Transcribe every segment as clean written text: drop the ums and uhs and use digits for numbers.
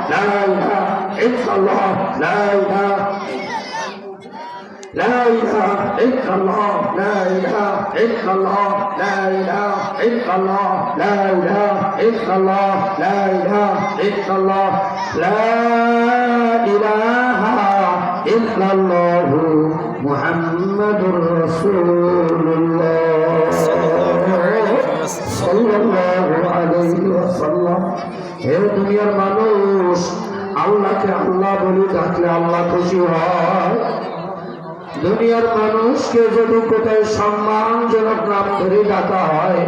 لا إله إلا الله لا إله لا إله إلا الله لا إله إلا الله لا إله إلا الله لا إله إلا الله لا إله إلا الله لا إله إلا الله محمد رسول الله صلى الله عليه وسلم হে দুনিয়ার মানুষ আল্লাহকে আল্লাহ বলে ডাকলে আল্লাহ খুশি হয় দুনিয়ার মানুষকে যদি কোথায় সম্মানজনক নাম ধরে ডাকা হয়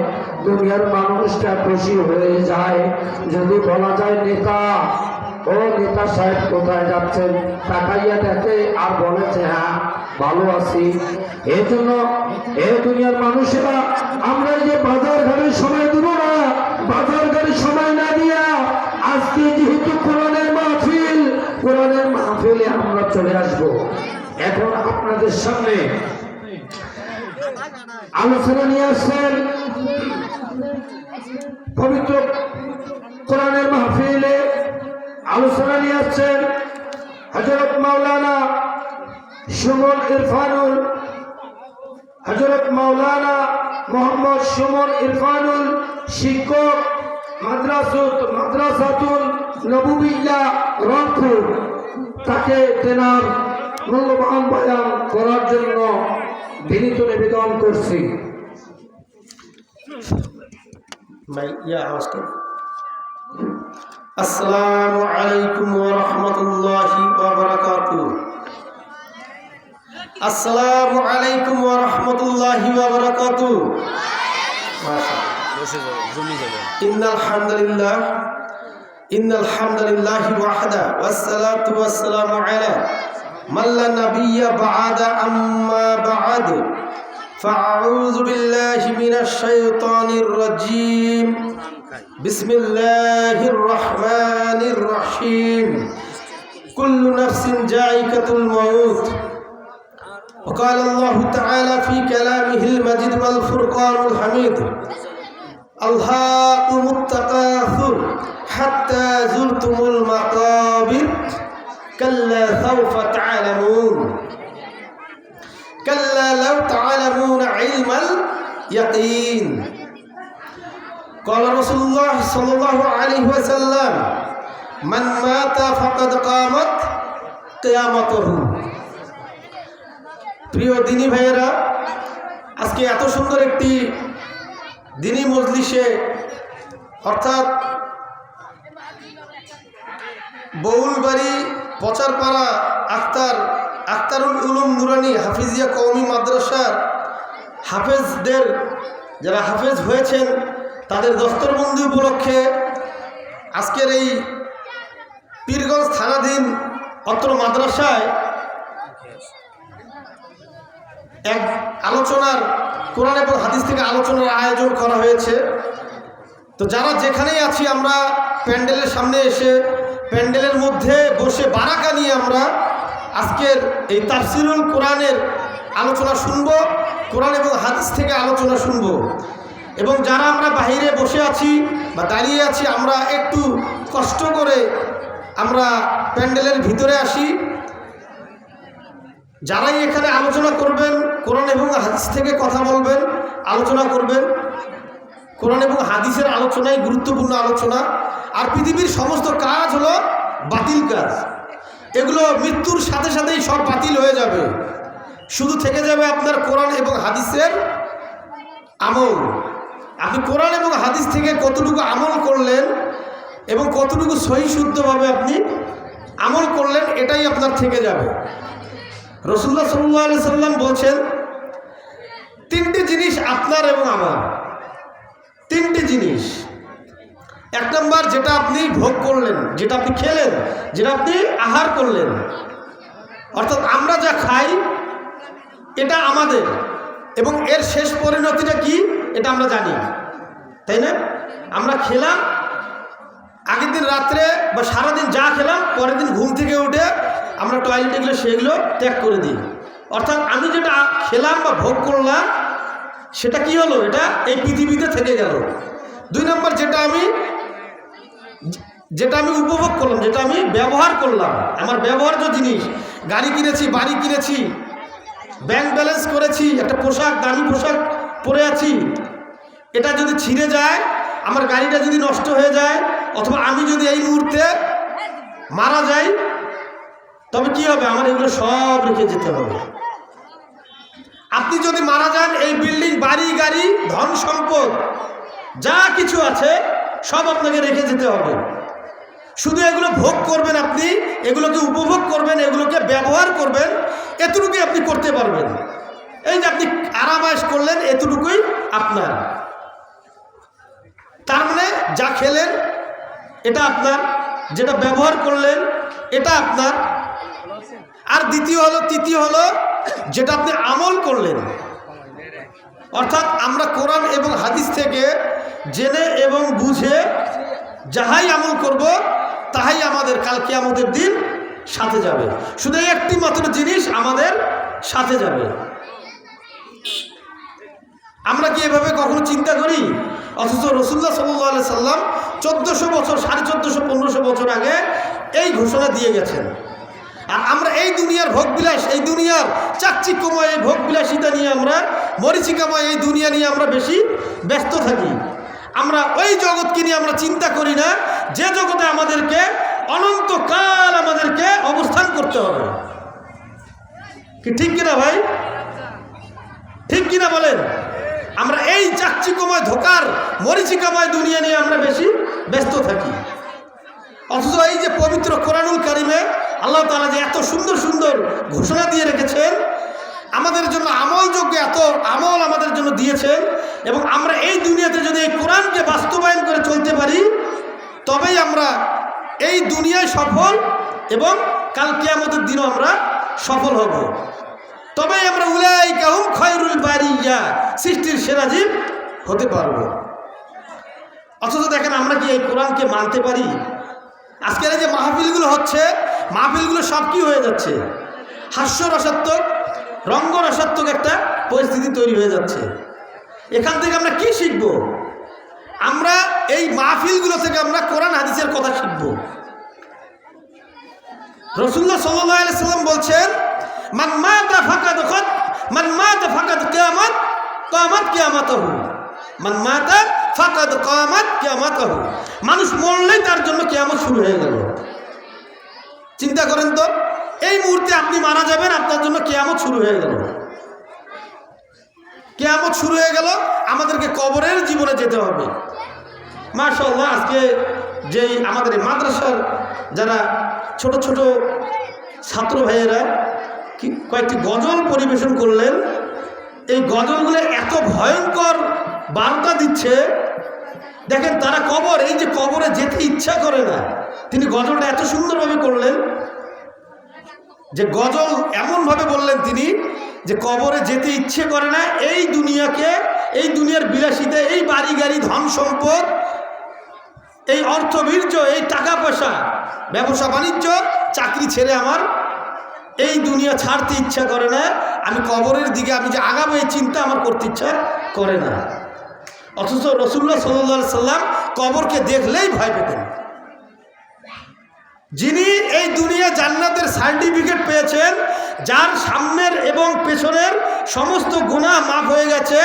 দুনিয়ার মানুষটা খুশি হয়ে যায় যদি বলা যায় নেতা ও নেতা সাহেব কোথায় যাচ্ছেন তাকাইয়া দেখে আর বলেছে হ্যাঁ ভালো আছি এই জন্য এই দুনিয়ার মানুষেরা আমরা যে বাজার ঘাটের সময় দিব না বাজার ঘাটের সময় না দিয়া আজকে যেহেতু কোরআনের মাহফিলে আমরা চলে আসবো এখন আপনাদের সামনে আলোচনা নিয়ে আসছেন পবিত্র কোরআনের মাহফিলে আলোচনা নিয়ে আসছেন হযরত মাওলানা সুমন ইরফানুল হযরত মাওলানা মোহাম্মদ সুমন ইরফানুল শিক্ষক মাদ্রাসাতুল নবুবিয়্যা রংপুর তাকে তেনার মূল্যবান বয়ান করার জন্য বিনীত নিবেদন করছি। আসসালামু আলাইকুম ওয়া রাহমাতুল্লাহি ওয়া বারাকাতুহু। আসসালামু আলাইকুম ওয়া রাহমাতুল্লাহি ওয়া বারাকাতুহু। ইন্নাল হামদুলিল্লাহি ওয়াহদা ওয়াসসালাতু ওয়াসসালামু আলা মান লা নাবিয়্যা বা'দা আম্মা বা'দ ফাআউযু বিল্লাহি মিনাশ শাইতানির রাজীম বিসমিল্লাহির রহমানির রহিম কুল্লু নাফসিন যায়িকাতুল মাউত وقال الله تعالى في كلامه المجيد والفرقان الحميد ألهاكم التكاثر حتى زرتم المقابر كلا سوف تعلمون كلا لو تعلمون علم اليقين قال رسول الله صلى الله عليه وسلم من مات فقد قامت قيامته। প্রিয় দিনী ভাইয়েরা, আজকে এত সুন্দর একটি দিনী মজলিসে অর্থাৎ বউলবাড়ি পচারপাড়া আখতারুল উলুম নুরানি হাফিজিয়া কওমি মাদ্রাসার হাফেজদের যারা হাফেজ হয়েছেন তাদের দস্তরবন্দি উপলক্ষে আজকের এই পীরগঞ্জ থানাধীন অত্র মাদ্রাসায় এক আলোচনার কোরআন এবং হাদিস থেকে আলোচনার আয়োজন করা হয়েছে। তো যারা যেখানেই আছি আমরা প্যান্ডেলের সামনে এসে প্যান্ডেলের মধ্যে বসে বারাকা নিয়ে আমরা আজকের এই তাফসিরুল কোরআনের আলোচনা শুনব, কোরআন এবং হাদিস থেকে আলোচনা শুনব। এবং যারা আমরা বাইরে বসে আছি বা দাঁড়িয়ে আছি আমরা একটু কষ্ট করে আমরা প্যান্ডেলের ভিতরে আসি। যারাই এখানে আলোচনা করবেন কোরআন এবং হাদিস থেকে কথা বলবেন আলোচনা করবেন, কোরআন এবং হাদিসের আলোচনাই গুরুত্বপূর্ণ আলোচনা। আর পৃথিবীর সমস্ত কাজ হলো বাতিল কাজ, এগুলো মৃত্যুর সাথে সাথেই সব বাতিল হয়ে যাবে, শুধু থেকে যাবে আপনার কোরআন এবং হাদিসের আমল। আপনি কোরআন এবং হাদিস থেকে কতটুকু আমল করলেন এবং কতটুকু সহি শুদ্ধভাবে আপনি আমল করলেন এটাই আপনার থেকে যাবে। রাসূলুল্লাহ সাল্লাল্লাহু আলাইহি সাল্লাম বলছেন তিনটি জিনিস আপনার এবং আমার, তিনটি জিনিস। এক নম্বর যেটা আপনি ভোগ করলেন, যেটা আপনি খেলেন, যেটা আপনি আহার করলেন, অর্থাৎ আমরা যা খাই এটা আমাদের এবং এর শেষ পরিণতিটা কি এটা আমরা জানি, তাই না? আমরা খেলাম আগের দিন রাত্রে বা সারাদিন যা খেলাম পরের দিন ঘুম থেকে উঠে আমরা টয়লেটে গেলে সেগুলো ত্যাগ করে দিই। অর্থাৎ আমি যেটা খেলাম বা ভোগ করলাম সেটা কি হলো, এটা এই পৃথিবীতে থেকে গেল। দুই নম্বর যেটা আমি যেটা আমি উপভোগ করলাম, যেটা আমি ব্যবহার করলাম, আমার ব্যবহার্য জিনিস, গাড়ি কিনেছি, বাড়ি কিনেছি, ব্যাংক ব্যালেন্স করেছি, একটা পোশাক, দামি পোশাক পরে আছি, এটা যদি ছিঁড়ে যায়, আমার গাড়িটা যদি নষ্ট হয়ে যায়, অথবা আমি যদি এই মুহূর্তে মারা যাই, তবে কি হবে? আমার এগুলো সব রেখে যেতে হবে। আপনি যদি মারা যান, এই বিল্ডিং, বাড়ি, গাড়ি, ধন সম্পদ যা কিছু আছে সব আপনাকে রেখে যেতে হবে। শুধু এগুলো ভোগ করবেন, আপনি এগুলোকে উপভোগ করবেন, এগুলোকে ব্যবহার করবেন, এতটুকুই আপনি করতে পারবেন। এই যে আপনি আরামায়েশ করলেন, এতটুকুই আপনার। তার মানে যা খেলেন এটা আপনার, যেটা ব্যবহার করলেন এটা আপনার। আর তৃতীয় হলো যেটা আপনি আমল করলেন। অর্থাৎ আমরা কোরআন এবং হাদিস থেকে জেনে এবং বুঝে যাহাই আমল করব, তাহাই আমাদের কাল কিয়ামতের দিন সাথে যাবে। শুধু একটি মাত্র জিনিস আমাদের সাথে যাবে। আমরা কি এভাবে কখনো চিন্তা করি? অথচ রাসূলুল্লাহ সাল্লাল্লাহু আলাইহি সাল্লাম 1400 বছর, 1450-1500 বছর আগে এই ঘোষণা দিয়ে গেছেন। আর আমরা এই দুনিয়ার ভোগবিলাস, এই দুনিয়ার চাকচিক্যময় এই ভোগবিলাসিতা নিয়ে, আমরা মরীচিকাময় এই দুনিয়া নিয়ে আমরা বেশি ব্যস্ত থাকি। আমরা ওই জগৎকে নিয়ে আমরা চিন্তা করি না, যে জগতে আমাদেরকে অনন্তকাল আমাদেরকে অবস্থান করতে হবে। কি ঠিক কিনা ভাই? ঠিক কিনা বলেন? আমরা এই চাকচিক্যময় ধোকার মরীচিকাময় দুনিয়া নিয়ে আমরা বেশি ব্যস্ত থাকি। অথচ এই যে পবিত্র কোরআনুল কারিমে আল্লাহ তাআলা যে এত সুন্দর সুন্দর ঘোষণা দিয়ে রেখেছেন, আমাদের জন্য আমলযোগ্য এত আমল আমাদের জন্য দিয়েছেন, এবং আমরা এই দুনিয়াতে যদি এই কোরআনকে বাস্তবায়ন করে চলতে পারি, তবেই আমরা এই দুনিয়ায় সফল এবং কাল কিয়ামতের দিনও আমরা সফল হব। তবেই আমরা উলাইকা হুম খায়রুল বারিয়া, সৃষ্টির সেরা জীব হতে পারব। অথচ দেখেন আমরা কি এই কোরআনকে মানতে পারি? আজকের এই যে মাহফিলগুলো হচ্ছে, মাহফিলগুলো সব কি হয়ে যাচ্ছে? হাস্যরসাত্মক, রঙ্গরসাত্মক একটা পরিস্থিতি তৈরি হয়ে যাচ্ছে। এখান থেকে আমরা কি শিখব? আমরা এই মাহফিলগুলো থেকে আমরা কোরআন হাদিসের কথা শিখব। রাসূলুল্লাহ সাল্লাল্লাহু আলাইহি সাল্লাম বলছেন, মান মাতা ফাকাদ কিয়ামাত কামাত কিয়ামাতুহু, মান মাতা ফাকাদ কামাত কিয়ামাতুহু। মানুষ মরলেই তার জন্য কিয়ামত শুরু হয়ে গেল। চিন্তা করেন তো, এই মুহূর্তে আপনি মারা যাবেন, আপনার জন্য কিয়ামত শুরু হয়ে গেল। কিয়ামত শুরু হয়ে গেল, আমাদেরকে কবরের জীবনে যেতে হবে। মাশাআল্লাহ, আজকে যেই আমাদের এই মাদ্রাসার যারা ছোট ছোট ছাত্র ভাইয়েরা কয়েকটি গজল পরিবেশন করলেন, এই গজলগুলো এত ভয়ঙ্কর বার্তা দিচ্ছে। দেখেন, তারা এই যে কবরে যেতে ইচ্ছা করে না, তিনি গজলটা এত সুন্দরভাবে করলেন যে গজল এমনভাবে বললেন তিনি যে কবরে যেতে ইচ্ছে করে না। এই দুনিয়াকে, এই দুনিয়ার বিলাসিতা, এই বাড়ি গাড়ি, ধন সম্পদ, এই অর্থবীর্য, এই টাকা পয়সা, ব্যবসা বাণিজ্য, চাকরি ছেড়ে আমার এই দুনিয়া ছাড়তে ইচ্ছা করে না। আমি কবরের দিকে আমি যে আগাবো, এই চিন্তা আমার করতে ইচ্ছা করে না। অথচ রাসূলুল্লাহ সাল্লাল্লাহু আলাইহি সাল্লাম কবরকে দেখলেই ভয় পেতেন। যিনি এই দুনিয়া জান্নাতের সার্টিফিকেট পেয়েছেন, যার সামনের এবং পেছনের সমস্ত গুনাহ মাফ হয়ে গেছে,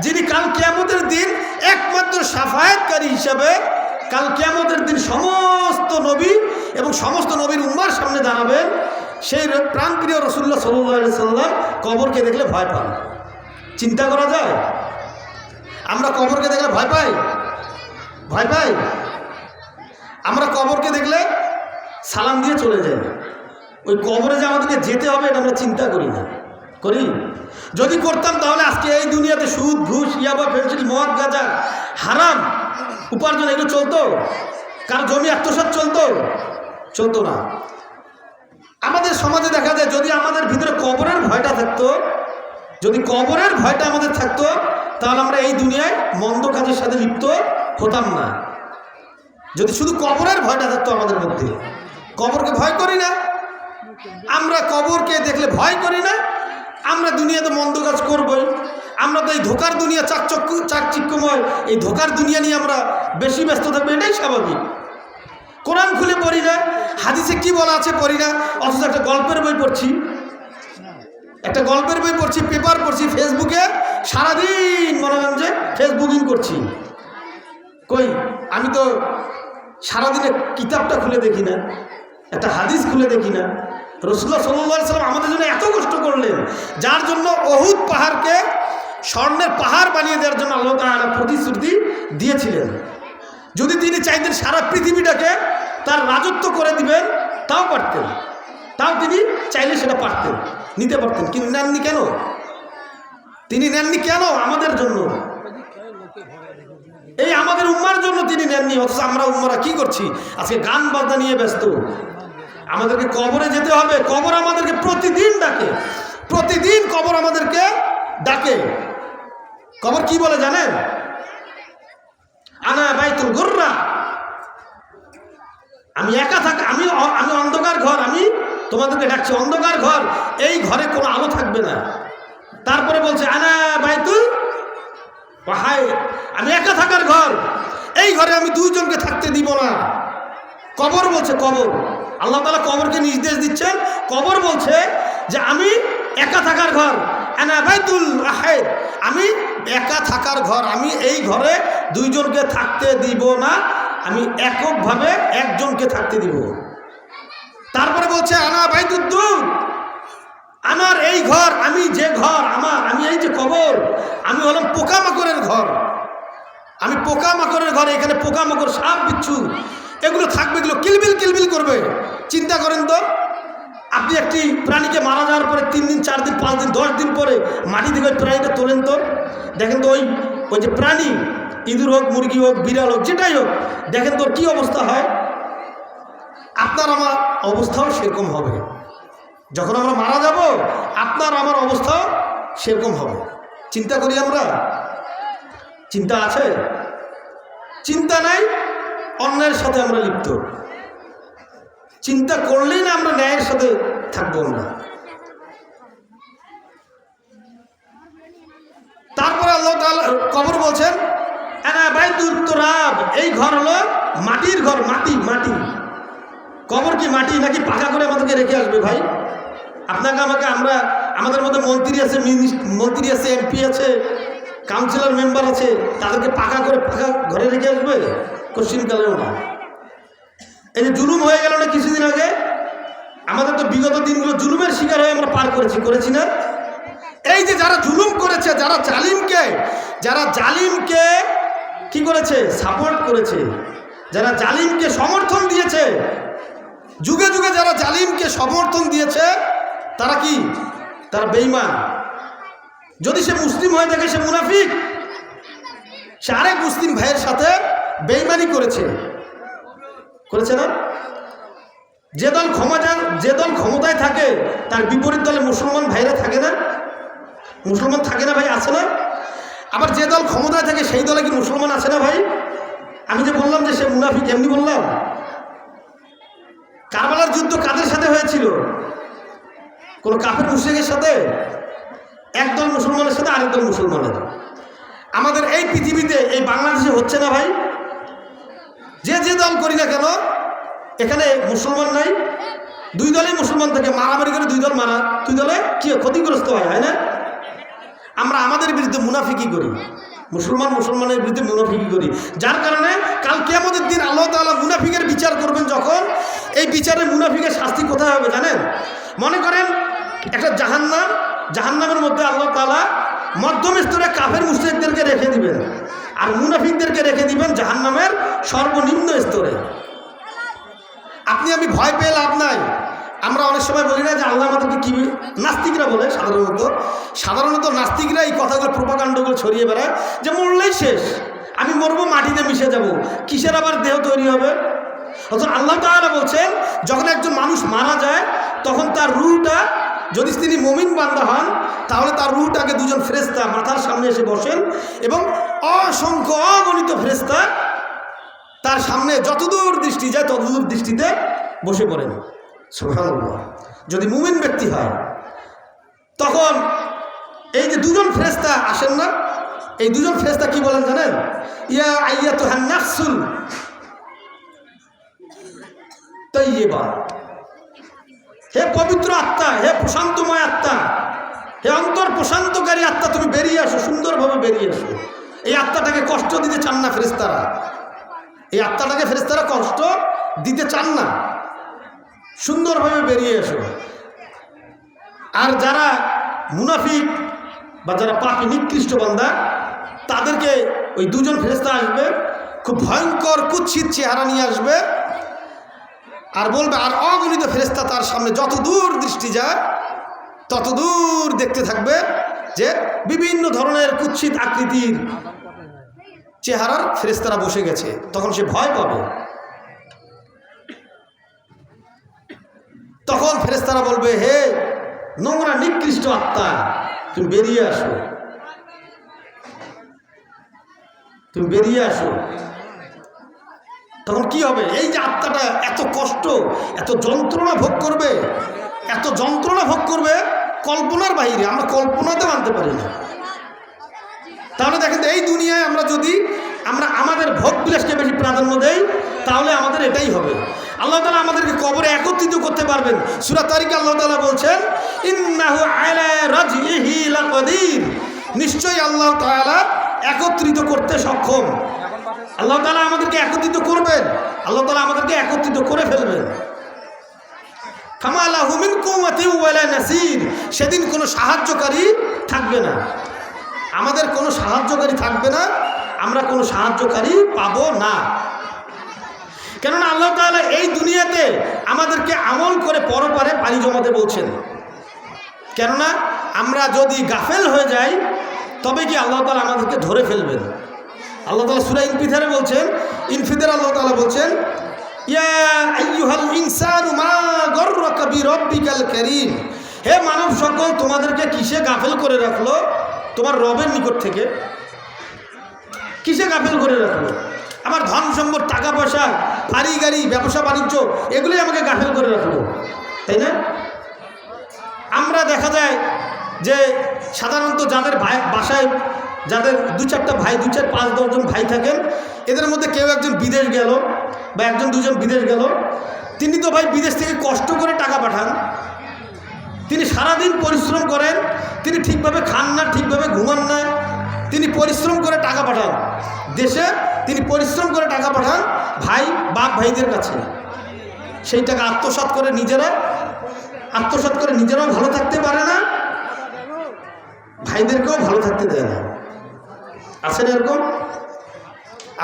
যিনি কাল কিয়ামতের দিন একমাত্র শাফায়াতকারী হিসাবে কাল কিয়ামতের দিন সমস্ত নবী এবং সমস্ত নবীর উম্মার সামনে দাঁড়াবেন, সেই প্রাণপ্রিয় রাসূলুল্লাহ সাল্লাল্লাহু আলাইহি সাল্লাম কবরকে দেখলে ভয় পান। চিন্তা করা যায়? আমরা কবরকে দেখলে ভয় পাই? ভয় পাই? আমরা কবরকে দেখলে সালাম দিয়ে চলে যাই। ওই কবরে যে আমাদেরকে যেতে হবে, এটা আমরা চিন্তা করি না। করি? যদি করতাম তাহলে আজকে এই দুনিয়াতে সুদ, ঘুষ, ইয়াবা, পেন্সিল, মদ, গাঁজা, হারাম উপার্জন এগুলো চলতো? কার জমি আত্মসাৎ চলতো না। আমাদের সমাজে দেখা যায়, যদি আমাদের ভিতরে কবরের ভয়টা থাকতো, যদি কবরের ভয়টা আমাদের থাকতো, তাহলে আমরা এই দুনিয়ায় মন্দ কাজের সাথে লিপ্ত হতাম না। যদি শুধু কবরের ভয়টা থাকতো আমাদের মধ্যে। কবরকে ভয় করি না আমরা, কবরকে দেখলে ভয় করি না। আমরা দুনিয়াতে মন্দ কাজ করবই। আমরা তো এই ধোকার দুনিয়া, চাকচিক্যময় এই ধোকার দুনিয়া নিয়ে আমরা বেশি ব্যস্ত থাকবো, এটাই স্বাভাবিক। কোরআন খুলে পড়ি না, হাদিসে কি বলা আছে পড়ি না, অথচ একটা গল্পের বই পড়ছি, পেপার পড়ছি, ফেসবুকে সারাদিন মনে করেন যে ফেসবুকিং করছি। কই আমি তো সারাদিনে কিতাবটা খুলে দেখি না, একটা হাদিস খুলে দেখি না। রাসূলুল্লাহ সাল্লাল্লাহু আলাইহি ওয়াসাল্লাম আমাদের জন্য এত কষ্ট করলেন, যার জন্য উহুদ পাহাড়কে স্বর্ণের পাহাড় বানিয়ে দেওয়ার জন্য আল্লাহ তাআলা প্রতিশ্রুতি দিয়েছিলেন। যদি তিনি চাইতেন সারা পৃথিবীটাকে তার রাজত্ব করে দিবেন, তাও পারতেন, তাও তিনি চাইলে সেটা পারতেন, নিতে পারতেন, কিন্তু নেননি কেন? তিনি নেননি কেন? আমাদের জন্য, এই আমাদের উম্মার জন্য তিনি নেননি। অথচ আমরা উম্মারা কি করছি? আজকে গান বাজনা নিয়ে ব্যস্ত। আমাদেরকে কবরে যেতে হবে, কবর আমাদেরকে প্রতিদিন ডাকে, প্রতিদিন কবর আমাদেরকে ডাকে। কবর কি বলে জানেন? আনা বাইতুল গুররা, আমি একা থাকি, আমি অন্ধকার ঘর, আমি তোমাদেরকে ডাকছি অন্ধকার ঘর, এই ঘরে কোনো আলো থাকবে না। তারপরে বলছে আনা বাইতুল ওয়াহাই, আমি একা থাকার ঘর, এই ঘরে আমি দুইজনকে থাকতে দিব না। কবর বলছে, কবর, আল্লাহ তাআলা কবরকে নির্দেশ দিচ্ছেন। কবর বলছে যে আমি একা থাকার ঘর, আনা বাইতুল ওয়াহাই, আমি একা থাকার ঘর, আমি এই ঘরে দুইজনকে থাকতে দিব না, আমি এককভাবে একজনকে থাকতে দিব। তারপরে বলছে আনা বাইতুদ দুর, আমার এই ঘর, আমি যে ঘর আমার, আমি এই যে কবর, আমি হলাম পোকামাকড়ের ঘর, আমি পোকামাকড়ের ঘরে, এখানে পোকামাকড়, সাপ বিচ্ছু এগুলো থাকবে, এগুলো কিলবিল কিলবিল করবে। চিন্তা করেন তো, আপনি একটি প্রাণীকে মারা যাওয়ার পরে 3 দিন 4 দিন 5 দিন 10 দিন পরে মাটি থেকে ওই প্রাণীটা তোলেন তো, দেখেন তো ওই যে প্রাণী, ইঁদুর হোক, মুরগি হোক, বিড়াল হোক, যেটাই হোক, দেখেন তোর কি অবস্থা হয়। আপনার আমার অবস্থাও সেরকম হবে। যখন আমরা মারা যাব, আপনার আমার অবস্থাও সেরকম হবে। চিন্তা করি আমরা? চিন্তা আছে? চিন্তা নাই, অন্যায়ের সাথে আমরা লিপ্ত। চিন্তা করলেই না আমরা ন্যায়ের সাথে থাকবো না। তারপরে আল্লাহ তাআলা কবর বলছেন আনা বাইতুত তুরাব, এই ঘর হলো মাটির ঘর, মাটি, মাটি। কবর কি মাটি নাকি পাকা করে আমাদেরকে রেখে আসবে? ভাই, আপনাকে আমাকে, আমরা, আমাদের মধ্যে মন্ত্রী আছে, এমপি আছে, কাউন্সিলর মেম্বার আছে, তাদেরকে পাকা করে পাকা ঘরে রেখে আসবে? কোশ্চিন কালেও না। এই যে জুলুম হয়ে গেল না কিছুদিন আগে, আমাদের তো বিগত দিনগুলো জুলুমের শিকার হয়ে আমরা পার করেছি না? এই যে যারা জুলুম করেছে, যারা জালিমকে কি করেছে? সাপোর্ট করেছে, যারা জালিমকে সমর্থন দিয়েছে, যুগে যুগে যারা জালিমকে সমর্থন দিয়েছে, তারা কি? তারা বেঈমান। যদি সে মুসলিম হয়ে থাকে, সে মুনাফিক, সে আরেক মুসলিম ভাইয়ের সাথে বেঈমানি করেছে না? যে দল ক্ষমতায় থাকে, তার বিপরীত দলে মুসলমান ভাইরা থাকে না? মুসলমান থাকে না ভাই? আছে না? আবার যে দল ক্ষমতায় থাকে, সেই দলে কি মুসলমান আছে না ভাই? আমি যে বললাম যে সে মুনাফিক, এমনি বললাম? কারবালার যুদ্ধ কাদের সাথে হয়েছিল? কোন কাফের মুশরিকের সাথে? একদল মুসলমানের সাথে আরেক দল মুসলমানের। আমাদের এই পৃথিবীতে, এই বাংলাদেশে হচ্ছে না ভাই? যে দল করি না কেন, এখানে মুসলমান নাই, দুই দলেই মুসলমান থাকে, মারামারি করে দুই দলে কি ক্ষতিগ্রস্ত হয় না? আমরা আমাদের বিরুদ্ধে মুনাফিকি করি, মুসলমানের বিরুদ্ধে মুনাফিকি করি, যার কারণে কাল কিয়ামতের দিন আল্লাহ তাআলা মুনাফিকের বিচার করবেন। যখন এই বিচারে মুনাফিকের শাস্তি কোথায় হবে জানেন? মনে করেন একটা জাহান্নামের মধ্যে আল্লাহ তাআলা মধ্যম স্তরে কাফের মুশরিকদেরকে রেখে দিবেন, আর মুনাফিকদেরকে রেখে দিবেন জাহান্নামের সর্বনিম্ন স্তরে। আপনি আমি ভয় পেয়ে লাভ নাই। আমরা অনেক সময় বলি না যে আল্লাহ আমাদেরকে কি, নাস্তিকরা বলে সাধারণত নাস্তিকরা এই কথাগুলো, প্রোপাগান্ডাগুলো ছড়িয়ে বেড়ায় যে মরলেই শেষ, আমি মরবো, মাটিতে মিশে যাব, কিসের আবার দেহ তৈরি হবে? অথচ আল্লাহ তাআলা বলছেন, যখন একজন মানুষ মারা যায়, তখন তার রূহটা, যদি তিনি মুমিন বান্দা হন, তাহলে তার রূহটাকে দুজন ফেরেশতা মাথার সামনে এসে বসেন, এবং অসংখ্য অগণিত ফেরেশতা তার সামনে যতদূর দৃষ্টি যায় ততদূর দৃষ্টিতে বসে পড়েন। সুবহানাল্লাহ। যদি মুমিন ব্যক্তি হয়, তখন এই যে দুজন ফেরেশতা আসেন না, এই দুজন ফেরেশতা কি বলেন জানেন? ইয়া আইয়াতুহান নাফসুল তাইয়্যিবা, হে পবিত্র আত্মা, হে প্রশান্তময় আত্মা, হে অন্তর প্রশান্তকারী আত্মা, তুমি বেরিয়ে আসো, সুন্দরভাবে বেরিয়ে আসো। এই আত্মাটাকে কষ্ট দিতে চান না ফেরেশতারা, এই আত্মাটাকে ফেরেশতারা কষ্ট দিতে চান না, সুন্দরভাবে বেরিয়ে আসো। আর যারা মুনাফিক বা যারা পাপী নিকৃষ্ট বান্দা, তাদেরকে ওই দুজন ফেরেশতা আসবে, খুব ভয়ঙ্কর কুৎসিত চেহারা নিয়ে আসবে, আর বলবে, আর অগণিত ফেরেশতা তার সামনে যত দূর দৃষ্টি যায় তত দূর দেখতে থাকবে যে বিভিন্ন ধরনের কুৎসিত আকৃতির চেহারার ফেরেশতারা বসে গেছে। তখন সে ভয় পাবে। তখন ফেরেশতারা বলবে, হে নোংরা নিকৃষ্ট আত্মা, তুমি বেরিয়ে আসো, তুমি বেরিয়ে আসো। তখন কি হবে? এই যে আত্মাটা এত কষ্ট, এত যন্ত্রণা ভোগ করবে, এত যন্ত্রণা ভোগ করবে কল্পনার বাইরে, আমরা কল্পনাতে মানতে পারি না। তাহলে দেখেন, এই দুনিয়ায় আমরা যদি আমাদের ভোগ বিলাসকে বেশি প্রাধান্য দেই, তাহলে আমাদের এটাই হবে। আল্লাহ তাআলা আমাদেরকে কবরে একত্রিত করতে পারবেন। সূরা তারিকে আল্লাহ তাআলা বলছেন, ইন্নাহু আলা রাজইহি লাকাদির, নিশ্চয়ই আল্লাহ তাআলা একত্রিত করতে সক্ষম। আল্লাহ তাআলা আমাদেরকে একত্রিত করবেন, আল্লাহ তাআলা আমাদেরকে একত্রিত করে ফেলবেন। ফামা লাহু মিন কুওয়াতিন ওয়ালা নাসির, সেদিন কোনো সাহায্যকারী থাকবে না, আমাদের কোনো সাহায্যকারী থাকবে না, আমরা কোনো সাহায্যকারী পাবো না। কেননা আল্লাহ তাআলা এই দুনিয়াতে আমাদেরকে আমল করে পরপারে পানি জমাতে বলছেন। কেননা আমরা যদি গাফেল হয়ে যাই, তবে কি আল্লাহ তাআলা আমাদেরকে ধরে ফেলবেন। আল্লাহ তাআলা সূরা ইনফিতারে বলছেন, ইনফিতারে আল্লাহ তাআলা বলছেন, ইয়া আইয়ুহাল ইনসানু মা গররাকা বিরব্বিকাল কারীম, হে মানব সকল, তোমাদেরকে কিসে গাফেল করে রাখলো তোমার রবের নিকট থেকে? কিসে গাফেল করে রাখলো? আমার ধন সম্পদ, টাকা পয়সা, বাড়ি গাড়ি, ব্যবসা বাণিজ্য, এগুলোই আমাকে গাফেল করে রাখলো, তাই না? আমরা দেখা যায় যে সাধারণত যাদের বাসায় যাদের দু চারটা ভাই, 2, 4, 5, 10 জন ভাই থাকেন, এদের মধ্যে কেউ একজন বিদেশ গেল বা একজন দুজন বিদেশ গেল, তিনি তো ভাই বিদেশ থেকে কষ্ট করে টাকা পাঠান, তিনি সারাদিন পরিশ্রম করেন, তিনি ঠিকভাবে খান না, ঠিকভাবে ঘুমান না, তিনি পরিশ্রম করে টাকা পাঠান দেশে, তিনি পরিশ্রম করে টাকা পাঠান ভাই বাপ ভাইদের কাছে। সেই টাকা আত্মসাৎ করে নিজেরাও ভালো থাকতে পারে না, ভাইদেরকেও ভালো থাকতে দেয় না। আছে না এরকম?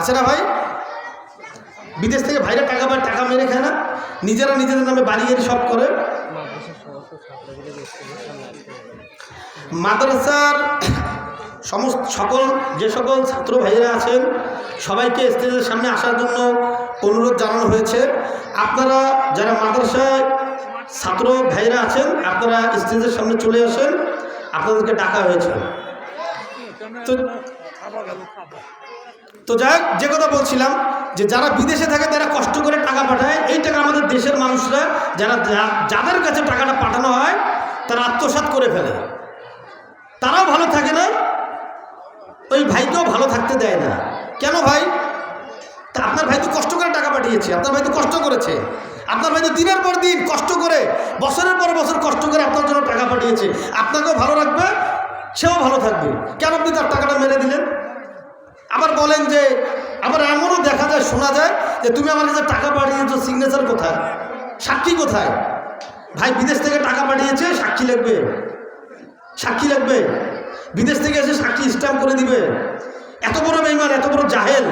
আছে না ভাই? বিদেশ থেকে ভাইরা টাকা মেরে খায় না, নিজেরা নিজেদের নামে বাড়ি গাড়ি সব করে। মাদ্রাসার যে সকল ছাত্র ভাইরা আছেন, সবাইকে স্টেজের সামনে আসার জন্য অনুরোধ জানানো হয়েছে। আপনারা যারা মাদ্রাসায় ছাত্র ভাইরা আছেন, আপনারা স্টেজের সামনে চলে আসেন, আপনাদেরকে ডাকা হয়েছে। তো যাই হোক, যে কথা বলছিলাম, যে যারা বিদেশে থাকে তারা কষ্ট করে টাকা পাঠায়, এই টাকা আমাদের দেশের মানুষরা যাদের কাছে টাকাটা পাঠানো হয় তারা আত্মসাৎ করে ফেলে, তারাও ভালো থাকে না, ওই ভাইকেও ভালো থাকতে দেয় না। কেন ভাই? তা আপনার ভাই তো কষ্ট করে টাকা পাঠিয়েছে, আপনার ভাই তো কষ্ট করেছে, আপনার ভাই তো দিনের পর দিন কষ্ট করে, বছরের পর বছর কষ্ট করে আপনার জন্য টাকা পাঠিয়েছে, আপনাকেও ভালো রাখবে, সেও ভালো থাকবে। কেন আপনি তার টাকাটা মেরে দিলেন? আবার বলেন যে, আবার এমনও দেখা যায়, শোনা যায় যে তুমি আমার কাছে টাকা পাঠিয়েছো, সিগনেচার কোথায়, সাক্ষী কোথায়? ভাই বিদেশ থেকে টাকা পাঠিয়েছে, সাক্ষী লাগবে, বিদেশ থেকে এসে সাক্ষী স্ট্যাম্প করে দিবে। এত বড় বেঈমান, এত বড় জাহেল,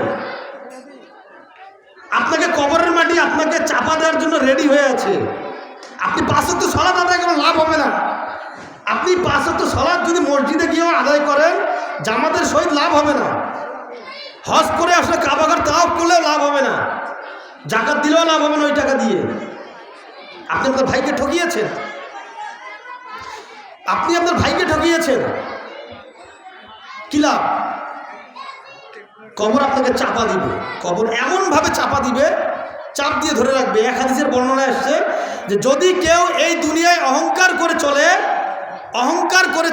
আপনাকে কবরের মাটি আপনাকে চাপা দেওয়ার জন্য রেডি হয়ে আছে। আপনি 5 ওয়াক্ত সালাত আদায় করার লাভ হবে না। আপনি 5 ওয়াক্ত সালাত যদি মসজিদে গিয়েও আদায় করেন, জামাতের সহিত লাভ হবে না। হজ করে আসলে কাবাঘর তাওয়াফ করলেও লাভ হবে না, জাকাত দিলেও লাভ হবে না ওই টাকা দিয়ে। আপনি আপনার ভাইকে ঠকিয়েছেন, কি লাভ? কবর আপনাকে চাপা দিবে, কবর এমনভাবে চাপা দিবে, চাপ দিয়ে ধরে রাখবে। এক হাদিসের বর্ণনা আসছে যে যদি কেউ এই দুনিয়ায় অহংকার করে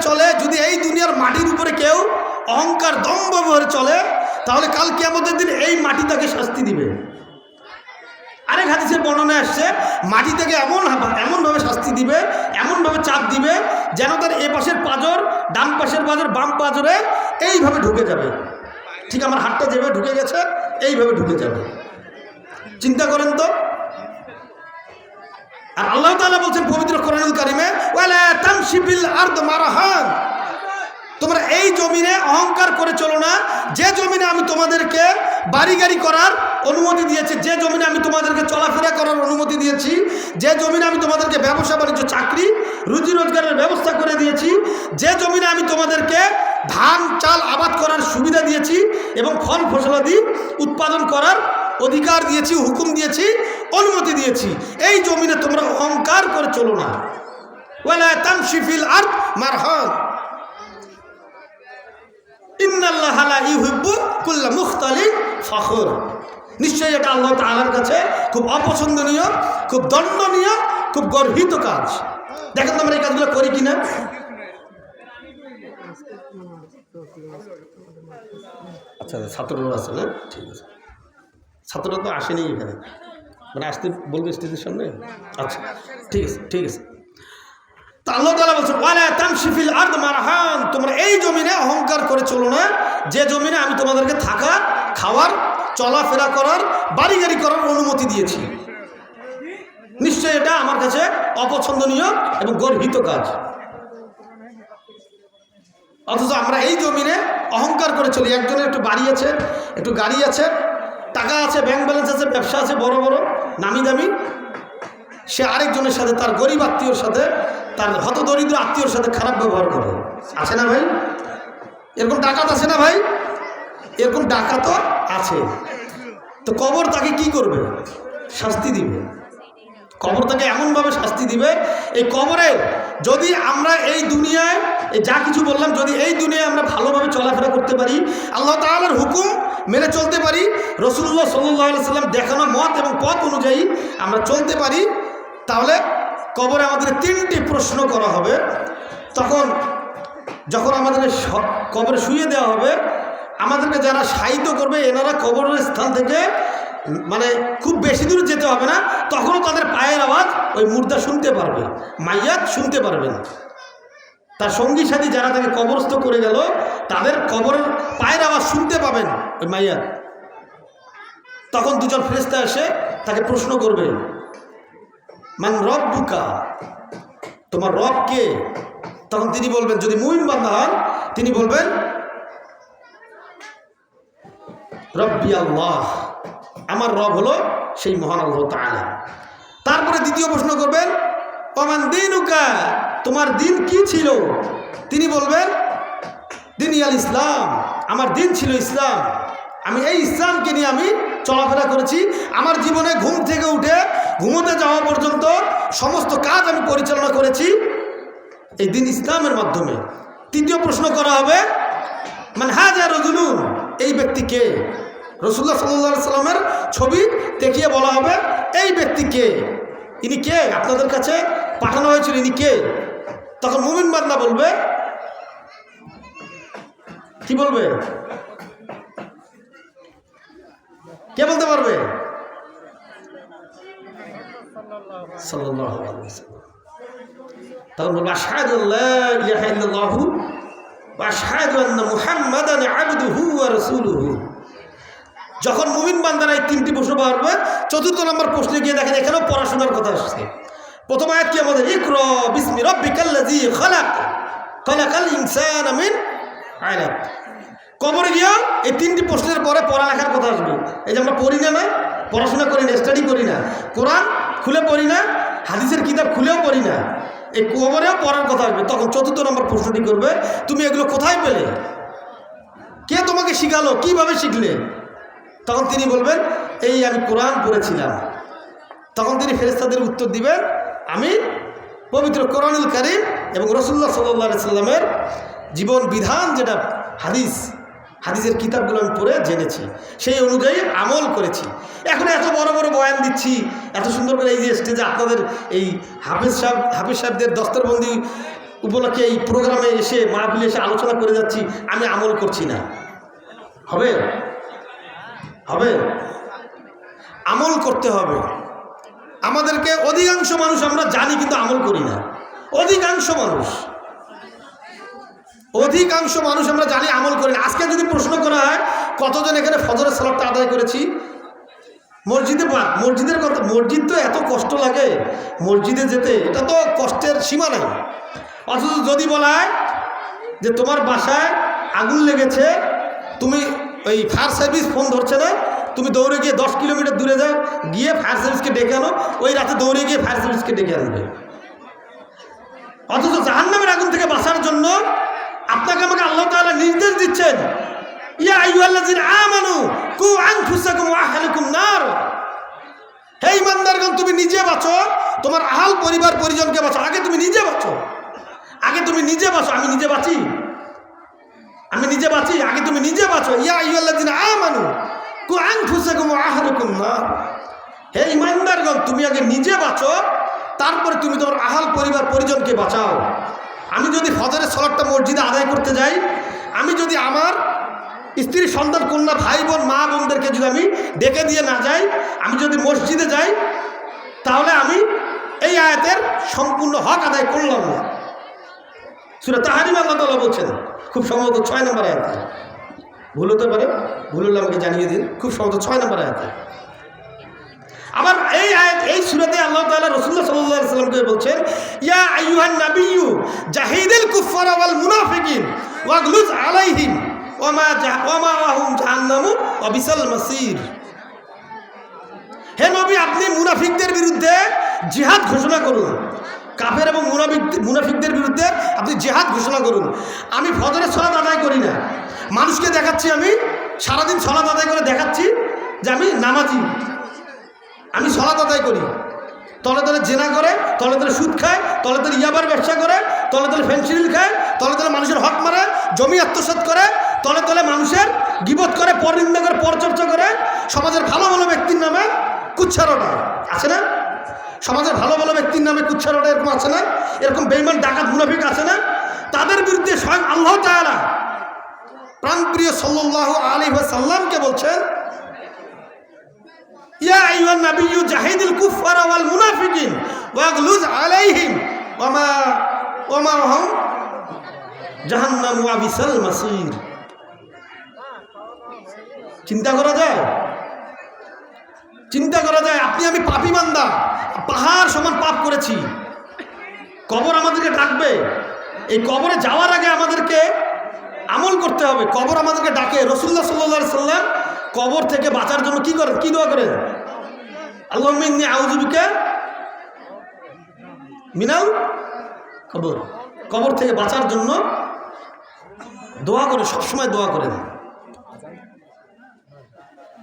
চলে, যদি এই দুনিয়ার মাটির উপরে কেউ অহংকার দম্ভ ভরে চলে, তাহলে কাল কিয়ামতের দিন এই মাটি তাকে শাস্তি দিবে। আরেক হাদিসের বর্ণনা আসছে মাটি থেকে এমনভাবে শাস্তি দিবে, এমনভাবে চাপ দিবে যেন তার এ পাশের পাঁজর, ডান পাশের পাঁজর, বাম পাঁজরে এইভাবে ঢুকে যাবে। ঠিক আমার হাতটা যেভাবে ঢুকে গেছে এইভাবে ঢুকে যাবে। চিন্তা করেন তো। আর আল্লাহ তাআলা বলছেন পবিত্র কোরআনুল কারিমে, ওয়ালা তামশি ফিল আরদ মারহান, তোমরা এই জমিনে অহংকার করে চলো না, যে জমিনে আমি তোমাদেরকে বাড়ি গাড়ি করার অনুমতি দিয়েছি, যে জমিনে আমি তোমাদেরকে চলাফেরা করার অনুমতি দিয়েছি, যে জমিনে আমি তোমাদেরকে ব্যবসা বাণিজ্য, চাকরি, রুজি রোজগারের ব্যবস্থা করে দিয়েছি, যে জমিনে আমি তোমাদেরকে ধান চাল আবাদ করার সুবিধা দিয়েছি এবং ফল ফসলাদি উৎপাদন করার অধিকার দিয়েছি, হুকুম দিয়েছি, অনুমতি দিয়েছি, এই জমিনে তোমরা অহংকার করে চলো না। ওয়ালা তামশি ফিল আরদ মারহান ইন্নাল্লাহা লা ইউহিব্বু কুল্লা মুখতালিন ফখর। নিশ্চয়ই এটা আল্লাহ তাআলার কাছে খুব অপছন্দনীয়, খুব দণ্ডনীয়, খুব গর্হিত কাজ। দেখেন তো আমরা এই কাজগুলো করি কিনা। আচ্ছা, ছাত্ররা আছে না? ঠিক আছে, ছাত্ররা তো আসেনি এখানে, মানে আসতে বলবে স্টেজের সামনে। আচ্ছা, ঠিক আছে, ঠিক আছে। তা আল্লাহ তাআলা বলছেন, ওয়ালা তামশি ফিল আরদ মারহান, তোমরা এই জমিনে অহংকার করে চলো না, যে জমিনে আমি তোমাদেরকে থাকা, খাওয়ার, চলাফেরা করার, বাড়ি গাড়ি করার অনুমতি দিয়েছি। নিশ্চয়ই এটা আমার কাছে অপছন্দনীয় এবং গর্হিত কাজ। অথচ আমরা এই জমিনে অহংকার করে চলি। একজনের একটু বাড়ি আছে, একটু গাড়ি আছে, টাকা আছে, ব্যাংক ব্যালেন্স আছে, ব্যবসা আছে বড় বড় নামি দামি, সে আরেকজনের সাথে, তার গরিব আত্মীয়র সাথে, তার হতদরিদ্র আত্মীয়র সাথে খারাপ ব্যবহার করে। আছে না ভাই? এরকম ডাকাত আছে না ভাই? এরকম ডাকাতও আছে। তো কবর তাকে কি করবে? শাস্তি দিবে। কবর তাকে এমনভাবে শাস্তি দিবে, এই কবরে যদি আমরা এই দুনিয়ায় যা কিছু বললাম, যদি এই দুনিয়ায় আমরা ভালোভাবে চলাফেরা করতে পারি, আল্লাহ তাআলার হুকুম মেনে চলতে পারি, রাসূলুল্লাহ সাল্লাল্লাহু আলাইহি সাল্লাম দেখানো মত এবং পথ অনুযায়ী আমরা চলতে পারি, তাহলে কবরে আমাদের 3টি প্রশ্ন করা হবে। তখন যখন আমাদের কবরে শুয়ে দেওয়া হবে, আমাদেরকে যারা শায়িত করবে এনারা কবরের স্থান থেকে মানে খুব বেশি দূর যেতে হবে না, তখনও তাদের পায়ের আওয়াজ ওই মুর্দা শুনতে পারবে, মাইয়াত শুনতে পারবে না। তার সঙ্গী সাথী যারা তাকে কবরস্থ করে গেল, তাদের কবরের পায়ের আওয়াজ শুনতে পাবেন ওই মাইয়াত। তখন দুজন ফেরেশতা এসে তাকে প্রশ্ন করবে, মান রব্বুকা, তোমার রব কে? তখন তিনি বলবেন, যদি মুমিন বান্দা হন তিনি বলবেন রব্বি আল্লাহ, আমার রব হলো সেই মহান আল্লাহ তাআলা। তারপরে দ্বিতীয় প্রশ্ন করবেন, ওমান দীনুকা, তোমার দিন কি ছিল? তিনি বলবেন দিনিয়াল ইসলাম, আমার দিন ছিল ইসলাম, আমি এই ইসলামকে নিয়ে আমি চলাফেরা করেছি, আমার জীবনে ঘুম থেকে উঠে ঘুমোতে যাওয়া পর্যন্ত সমস্ত কাজ আমি পরিচালনা করেছি এই দিন ইসলামের মাধ্যমে। তৃতীয় প্রশ্ন করা হবে, মান হাযা রাজুলুন, এই ব্যক্তি কে? রাসূলুল্লাহ সাল্লাল্লাহু আলাইহি সাল্লামের ছবি দেখিয়ে বলা হবে, এই ব্যক্তি কে? ইনি কে? আপনাদের কাছে পাঠানো হয়েছিল, ইনি কে? তখন মুমিন বান্দা বলবে, কি বলবে? কে বলতে পারবে? সাল্লাল্লাহু আলাইহি ওয়াসাল্লাম। তখন বলবে আশহাদু আল্লা ইলাহা ইল্লাল্লাহু ওয়া আশহাদু আন্না মুহাম্মাদান আবদুহু ওয়া রাসূলুহু। যখন মুমিন বান্দারা এই 3টি প্রশ্ন পারবে, ৪র্থ নম্বর প্রশ্নে গিয়ে দেখেন এখানেও পড়াশোনার কথা আসছে। প্রথম আয়াত কি আমাদের? ইকরা বিসমি রাব্বিকাল্লাযী খালাক, খালাকাল ইনসানা মিন আলাক। কবরে গিয়া এই 3টি প্রশ্নের পরে পড়ালেখার কথা আসবে। এই যে আমরা পড়ি না, পড়াশোনা করি না, স্টাডি করি না, কোরআন খুলে পড়ি না, হাদিসের কিতাব খুলেও পড়ি না, এই কবরেও পড়ার কথা আসবে। তখন ৪র্থ নম্বর প্রশ্নটি করবে, তুমি এগুলো কোথায় পেলে? কে তোমাকে শিখালো? কিভাবে শিখলে? তখন তিনি বলবেন, এই আমি কোরআন পড়েছিলাম। তখন তিনি ফেরেশতাদের উত্তর দিবেন, আমি পবিত্র কোরআনুল কারীম এবং রাসূলুল্লাহ সাল্লাল্লাহু আলাইহি সাল্লামের জীবন বিধান, যেটা হাদিসের কিতাবগুলো আমি পড়ে জেনেছি, সেই অনুযায়ী আমল করেছি। এখন এত বড় বড় বয়ান দিচ্ছি, এত সুন্দর করে এই যে স্টেজে আপনাদের এই হাফিজ সাহেবদের দস্তরবন্দি উপলক্ষে এই প্রোগ্রামে এসে, মাহফিলে এসে আলোচনা করে যাচ্ছি, আমি আমল করছি না, হবে? হবে? আমল করতে হবে। আমাদেরকে অধিকাংশ মানুষ আমরা জানি কিন্তু আমল করি না। অধিকাংশ মানুষ আমরা জানি, আমল করি না। আজকে যদি প্রশ্ন করা হয় কতজন এখানে ফজরের সালাতটা আদায় করেছি, মসজিদের কথা, মসজিদ তো এত কষ্ট লাগে মসজিদে যেতে, এটা তো কষ্টের সীমা নাই। অথচ যদি বলা হয় যে তোমার বাসায় আগুন লেগেছে, তুমি ওই ফায়ার সার্ভিস ফোন ধরছে না, তুমি দৌড়ে গিয়ে 10 কিলোমিটার দূরে যাও, গিয়ে ফায়ার সার্ভিসকে ডেকে আনো, ওই রাতে দৌড়ে গিয়ে ফায়ার সার্ভিসকে ডেকে আনবে। অথচ জাহান্নামের আগুন থেকে বাঁচার জন্য আপনাকে আমাকে আল্লাহ তাআলা নির্দেশ দিচ্ছেন, ইয়া আইয়ুহাল্লাযিনা আমানু কু আনফুসাকুম ওয়া আহলিকুম নার। হে ঈমানদারগণ, তুমি নিজে বাঁচো, তোমার আহাল পরিবার পরিজনকে বাঁচো। আগে তুমি নিজে বাঁচো, আমি নিজে বাঁচি, আগে তুমি নিজে বাঁচো। ইয়া আইয়ুহাল্লাযিনা আমানু কু আনফুসাকুম ওয়া আহলিকুম নার। হে ঈমানদারগণ, তুমি আগে নিজে বাঁচো, তারপরে তুমি তোমার আহাল পরিবার পরিজনকে বাঁচাও। আমি যদি ফজরের সালাতটা মসজিদে আদায় করতে যাই, আমি যদি আমার স্ত্রী, সন্তান, কন্যা, ভাই বোন, মা বোনদেরকে যদি আমি ডেকে দিয়ে না যাই, আমি যদি মসজিদে যাই, তাহলে আমি এই আয়াতের সম্পূর্ণ হক আদায় করলাম না। সূরা তাহরিম আল্লাহ তাআলা বলছেন, খুব সম্ভবত 6 নম্বর আয়াতে, ভুল হতে পারে, ভুল হলে আমাকে জানিয়ে দিন, খুব সম্ভবত 6 নম্বর আয়াতে। আবার এই আয়াত, এই সূরাতে আল্লাহ তাআলা রাসূলুল্লাহ সাল্লাল্লাহু আলাইহি ওয়াসাল্লামকে বলছেন, ইয়া আইয়ুহান নাবিয়্যু জাহিদিল কুফারা ওয়াল মুনাফিকিন ওয়াগলুজ আলাইহিম ওয়া মা'আহুম জাহান্নামু ওয়া বিসাল মাসির। হে নবী, আপনি মুনাফিকদের বিরুদ্ধে জিহাদ ঘোষণা করুন, কাফের এবং মুনাফিকদের বিরুদ্ধে আপনি জিহাদ ঘোষণা করুন। আমি ফজরের সালাত আদায় করি না, মানুষকে দেখাচ্ছি, আমি সারাদিন সালাত আদায় করে দেখাচ্ছি যে আমি নামাজি, আমি সালাত আদায় করি, তলে তলে জেনা করে, তলে তলে সুদ খায়, তলে তলে ইয়াবার ব্যবসা করে, তলে তলে ফেনসিডিল খায়, তলে তলে মানুষের হক মারে, জমি আত্মসাৎ করে, তলে তলে মানুষের গীবত করে, পরনিন্দা করে, পরচর্চা করে, সমাজের ভালো ভালো ব্যক্তির নামে কুচ্ছারোটা আছে না? সমাজের ভালো ভালো ব্যক্তির নামে কুচ্ছারোটা এরকম আছে না? এরকম বেঈমান ডাকাত মুনাফিক আছে না? তাদের বিরুদ্ধে স্বয়ং আল্লাহ তাআলা প্রাণপ্রিয় সাল্লাল্লাহু আলাইহি ওয়াসাল্লামকে বলছেন, ইয়া আইয়ুহান নাবিয়্যু জাহিদিল কুফারা ওয়াল মুনাফিকিন ওয়াগলুজ আলাইহিম ওয়া মা'আহুম জাহান্নাম ওয়া বিসাল মাসির। চিন্তা করা যায়, আপনি আমি পাপী বান্দা, পাহাড় সমান পাপ করেছি, কবর আমাদেরকে ডাকবে। এই কবরে যাওয়ার আগে আমাদেরকে আমল করতে হবে। কবর আমাদেরকে ডাকে। রাসূলুল্লাহ সাল্লাল্লাহু আলাইহি ওয়াসাল্লাম কবর থেকে বাঁচার জন্য কি করেন, কি দোয়া করেন? আল্লাহুম্মা ইন্নী আউযু বিকা মিনাল কবর। কবর থেকে বাঁচার জন্য দোয়া করে, সবসময় দোয়া করেন,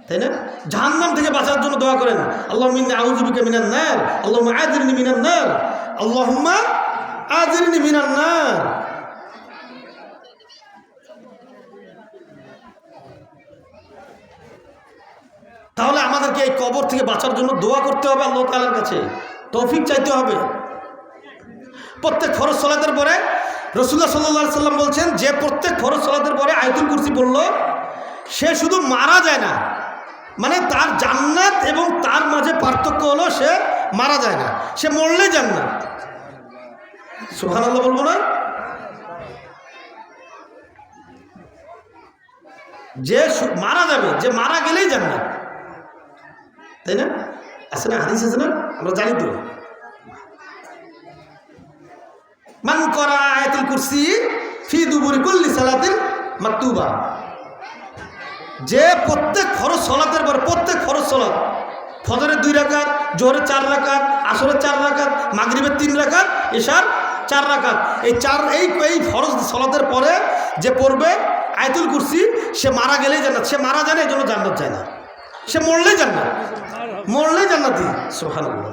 তাই না? জাহান্নাম থেকে বাঁচার জন্য দোয়া করেন, আল্লাহুম্মা ইন্নী আউযু বিকা মিনান নার, আল্লাহুম্মা আযিরনি মিনান নার, আল্লাহুম্মা আযিরনি মিনান নার। তাহলে আমাদেরকে এই কবর থেকে বাঁচার জন্য দোয়া করতে হবে, আল্লাহ তাআলার কাছে তৌফিক চাইতে হবে। প্রত্যেক ফরজ সালাতের পরে রাসূলুল্লাহ সাল্লাল্লাহু আলাইহি ওয়াসাল্লাম বলছেন, যে প্রত্যেক ফরজ সালাতের পরে আয়াতুল কুরসি পড়ল, সে শুধু মারা যায় না, মানে তার জান্নাত এবং তার মাঝে পার্থক্য হলো সে মারা যায় না, সে মরলে জান্নাত। সুবহানাল্লাহ বলবো না? যে মারা যাবে, যে মারা গেলেই জান্নাত, তাই না? আছে না, হাদিস আছে না, আমরা জানি তো। মান করা আয়াতুল কুরসি ফি দুবুরি কুল্লি সালাতিন মাকতুবা। যে প্রত্যেক ফরজ সালাতের পর, প্রত্যেক ফরজ সালাত, ফজরের 2 রাকাত, জোহরের 4 রাকাত, আসরের 4 রাকাত, মাগরিবের 3 রাকাত, ইশার 4 রাকাত, এই ফরজ সালাতের পরে যে পড়বে আয়াতুল কুরসি, সে মারা গেলেই জান্নাত। সে মারা যায় না, এই জন্য জান্নাত যায় না, সে মরলেই জান্নাত, মরলেই জান্নাতি। সুবহানাল্লাহ।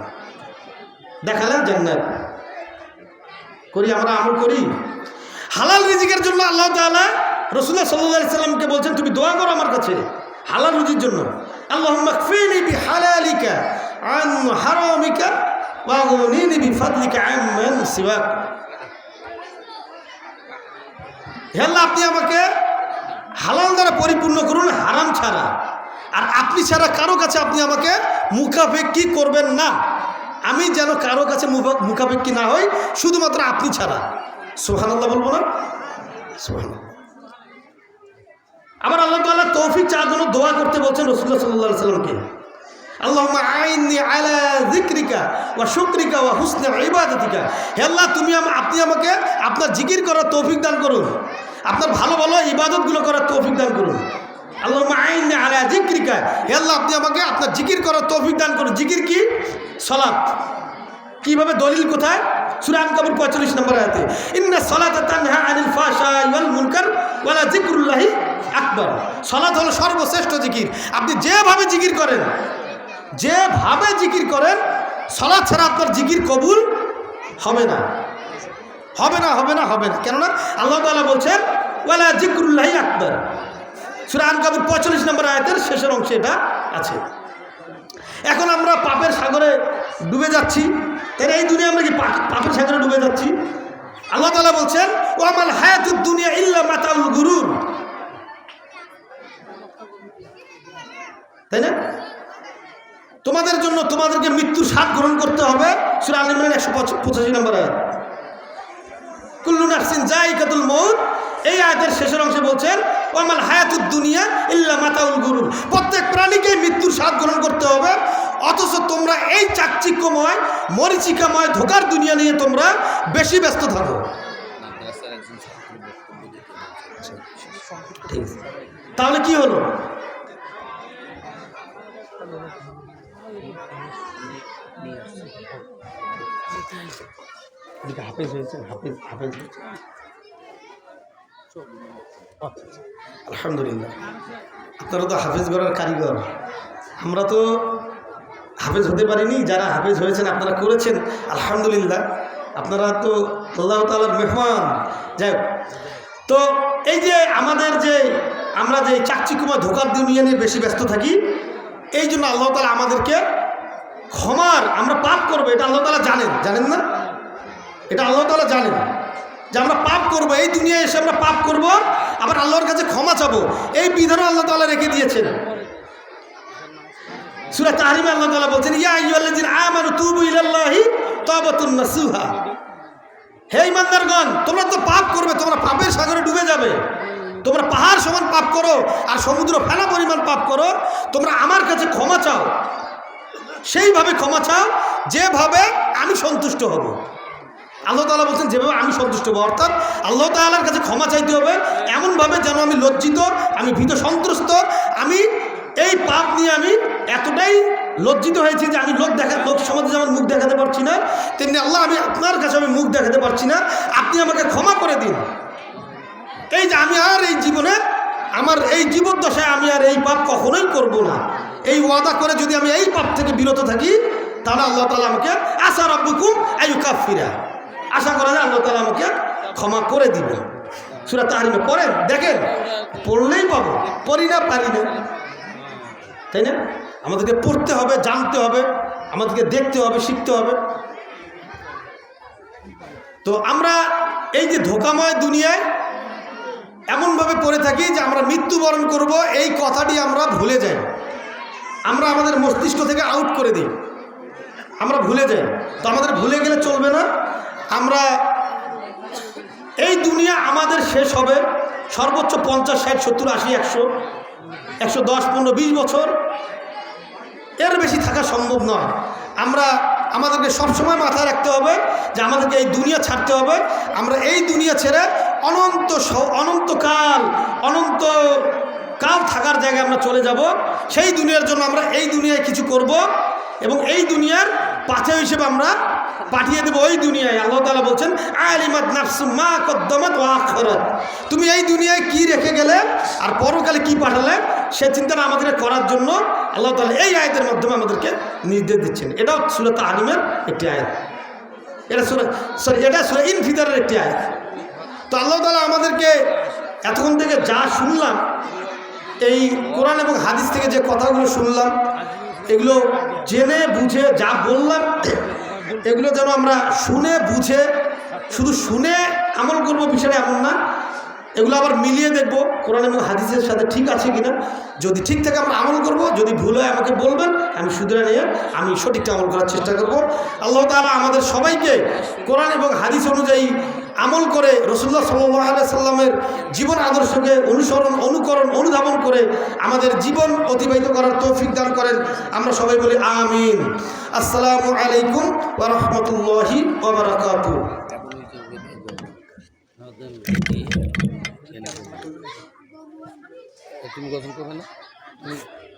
দেখালেন জান্নাত করি, আমরা আমল করি। হালাল রিজিকের জন্য আল্লাহ তাআলা রাসূলুল্লাহ সাল্লাল্লাহু আলাইহি ওয়াসাল্লামকে বলছেন, তুমি দোয়া করো আমার কাছে হালাল রুজির জন্য। আল্লাহুম্মা কফিনি বিহালালিকা আন হারামিকা ওয়া আগনিনি বিফাদলিকা আম্মান সিওয়াক। হে আল্লাহ, আপনি আমাকে হালাল দ্বারা পরিপূর্ণ করুন, হারাম ছাড়া। আর আপনি ছাড়া কারো কাছে আপনি আমাকে মুখাপেক্ষী করবেন না, আমি যেন কারো কাছে মুখাপেক্ষী না হই, শুধুমাত্র আপনি ছাড়া। সুবহানাল্লাহ বলবো না? সুবহানাল্লাহ। আবার আল্লাহ তাআলা তৌফিক চাওয়ার জন্য দোয়া করতে বলছেন রাসূলুল্লাহ সাল্লাল্লাহু আলাইহি সাল্লামকে, আল্লাহুম্মা আইন্নি আলা যিকরিকা ওয়া শুকরিকা ওয়া হুসনি ইবাদাতিকা। হে আল্লাহ, আপনি আমাকে আপনার জিকির করার তৌফিক দান করুন, আপনার ভালো ভালো ইবাদতগুলো করার তৌফিক দান করুন। আল্লাহুম্মা আইন্নি আলা যিকরিকা, হে আল্লাহ, আপনি আমাকে আপনার জিকির করার তৌফিক দান করুন। জিকির কি? সালাত। কিভাবে? দলিল কোথায়? সূরা আনকাবুত 45 নম্বর আয়াতে, ইন্নাস সালাতা তানহা আনিল ফাহশাই ওয়াল মুনকার ওয়া লা যিকরুল্লাহি আকবার। সালাত হলো সর্বশ্রেষ্ঠ জিকির। আপনি যেভাবে জিকির করেন, যেভাবে জিকির করেন, সালাত ছাড়া আপনার জিকির কবুল হবে না, হবে না, হবে না, হবে না। কেননা আল্লাহ তাআলা বলছেন ওয়া লা যিকরুল্লাহি আকবার। সূরা আনকাবুত 45 নম্বর আয়াতের শেষের অংশে এটা আছে। এখন আমরা পাপের সাগরে ডুবে যাচ্ছি, তাই এই দুনিয়া আমরা কি পাপের সাগরে ডুবে যাচ্ছি? আল্লাহ তাআলা বলছেন ওয়া মাল হায়াতুদ দুনিয়া ইল্লা মাতাউল গুরুর, তাই না? তোমাদের জন্য তোমাদেরকে মৃত্যুর স্বাদ গ্রহণ করতে হবে। সূরা আল ইমরান 185 নম্বর আয়াত, কুল্লু নাফসিন যায়িকাতুল মউত। এই আয়াতের শেষের অংশে বলছেন ওয়া মাল হায়াতুদ দুনিয়া ইল্লা মাতাউল গুরুর, প্রত্যেক প্রাণীকে মৃত্যুর স্বাদ গ্রহণ করতে হবে। অথচ তোমরা এই চাকচিক্যময় মরিচিকাময় ধোকার দুনিয়া নিয়ে তোমরা বেশি ব্যস্ত থাকো। তাহলে কি হলো? হাফেজ হয়েছে, হাফেজ হয়েছে, আলহামদুলিল্লাহ। আপনারা তো হাফেজ করার কারিগর, আমরা তো হাফেজ হতে পারিনি। যারা হাফেজ হয়েছেন আপনারা করেছেন, আলহামদুলিল্লাহ। আপনারা তো আল্লাহ তাআলার মেহমান। যাই হোক, তো এই যে আমরা যে চাকচিক্যময় ধোকার দুনিয়া নিয়ে বেশি ব্যস্ত থাকি, এই জন্য আল্লাহ তাআলা আমাদেরকে ক্ষমার, আমরা পাপ করবো এটা আল্লাহ তাআলা জানেন না? এটা আল্লাহ তাআলা জানেন যে আমরা পাপ করব, এই দুনিয়ায় এসে আমরা পাপ করব, আবার আল্লাহর কাছে ক্ষমা চাবো, এই বিধানও আল্লাহ তাআলা রেখে দিয়েছেন। সূরা তাহরিমে আল্লাহ তাআলা বলছেন ইয়া আইয়ুহাল্লাযীনা আমানু তুবু ইলাল্লাহি তাওবাতুন নাসুহা। হে ঈমানদারগণ, তোমরা তো পাপ করবে, তোমরা পাপের সাগরে ডুবে যাবে। তোমরা পাহাড় সমান পাপ করো আর সমুদ্র ফেনা পরিমাণ পাপ করো, তোমরা আমার কাছে ক্ষমা চাও, সেইভাবে ক্ষমা চাও যেভাবে আমি সন্তুষ্ট হব। আল্লাহ তাআলা বলছেন যেভাবে আমি সন্তুষ্ট হব, অর্থাৎ আল্লাহ তাআলার কাছে ক্ষমা চাইতে হবে এমনভাবে যেন আমি লজ্জিত, আমি ভীত সন্ত্রস্ত, আমি এই পাপ নিয়ে আমি এতটাই লজ্জিত হয়েছি যে আমি লোক সমাজে যেমন মুখ দেখাতে পারছি না, তেমনি আল্লাহ আমি আপনার কাছে আমি মুখ দেখাতে পারছি না, আপনি আমাকে ক্ষমা করে দিন। এই যে আমি আর এই জীবনে আমার এই জীবদ্দশায় আমি আর এই পাপ কখনোই করব না, এই ওয়াদা করে যদি আমি এই পাপ থেকে বিরত থাকি, তাহলে আল্লাহ তাআলা আমাকে আসা রাব্বুকুম আইয়ুকাফিরা, আশা করা যায় আল্লাহ তাআলা আমাকে ক্ষমা করে দিবেন। সূরা তাহরিমে পড়েন, দেখেন, পড়লেই পাবো, পড়ি না পারি না, তাই না? আমাদেরকে পড়তে হবে, জানতে হবে, আমাদেরকে দেখতে হবে, শিখতে হবে। তো আমরা এই যে ধোঁকাময় দুনিয়ায় এমনভাবে পড়ে থাকি যে আমরা মৃত্যুবরণ করব, এই কথাটি আমরা ভুলে যাই, আমরা আমাদের মস্তিষ্ক থেকে আউট করে দিই, আমরা ভুলে যাই। তো আমাদের ভুলে গেলে চলবে না। আমরা এই দুনিয়া আমাদের শেষ হবে সর্বোচ্চ 50, 60, 70, 80, 100, 110, 15, 20 বছর, এর বেশি থাকা সম্ভব নয়। আমাদেরকে সবসময় মাথায় রাখতে হবে যে আমাদেরকে এই দুনিয়া ছাড়তে হবে। আমরা এই দুনিয়া ছেড়ে অনন্তকাল থাকার জায়গায় আমরা চলে যাব। সেই দুনিয়ার জন্য আমরা এই দুনিয়ায় কিছু করব এবং এই দুনিয়ার পাথে হিসেবে আমরা পাঠিয়ে দেবো ওই দুনিয়ায়। আল্লাহ তাআলা বলছেন আলিমাত নাফসুম মা কদ্দামাত ওয়া আখরাত, তুমি এই দুনিয়ায় কি রেখে গেলে আর পরকালে কি পাঠালে, সে চিন্তাটা আমাদের করার জন্য আল্লাহ তাআলা এই আয়াতের মাধ্যমে আমাদেরকে নির্দেশ দিচ্ছেন। এটাও সূরা তাহরিমের একটি আয়াত, এটা সূরা ইনফিতারের একটি আয়াত। তো আল্লাহ তাআলা আমাদেরকে এতক্ষণ থেকে যা শুনলাম, এই কোরআন এবং হাদিস থেকে যে কথাগুলো শুনলাম, এগুলো জেনে বুঝে যা বললাম, এগুলো যেন আমরা শুনে বুঝে, শুধু শুনে আমল করবো বিষয়টা এমন না, এগুলো আবার মিলিয়ে দেখবো কোরআন এবং হাদিসের সাথে ঠিক আছে কিনা। যদি ঠিক থাকে আমরা আমল করব, যদি ভুল হয় আমাকে বলবেন, আমি শুধরে নিয়ে আমি সঠিকটা আমল করার চেষ্টা করব। আল্লাহ তাআলা আমাদের সবাইকে কোরআন এবং হাদিস অনুযায়ী আমল করে রাসূলুল্লাহ সাল্লাল্লাহু আলাইহি সাল্লামের জীবন আদর্শকে অনুসরণ, অনুকরণ, অনুধাবন করে আমাদের জীবন অতিবাহিত করার তৌফিক দান করেন। আমরা সবাই বলি আমিন। আসসালামু আলাইকুম ওয়া রাহমাতুল্লাহি ওয়া বারাকাতুহু। তুমি গঠন করবে না।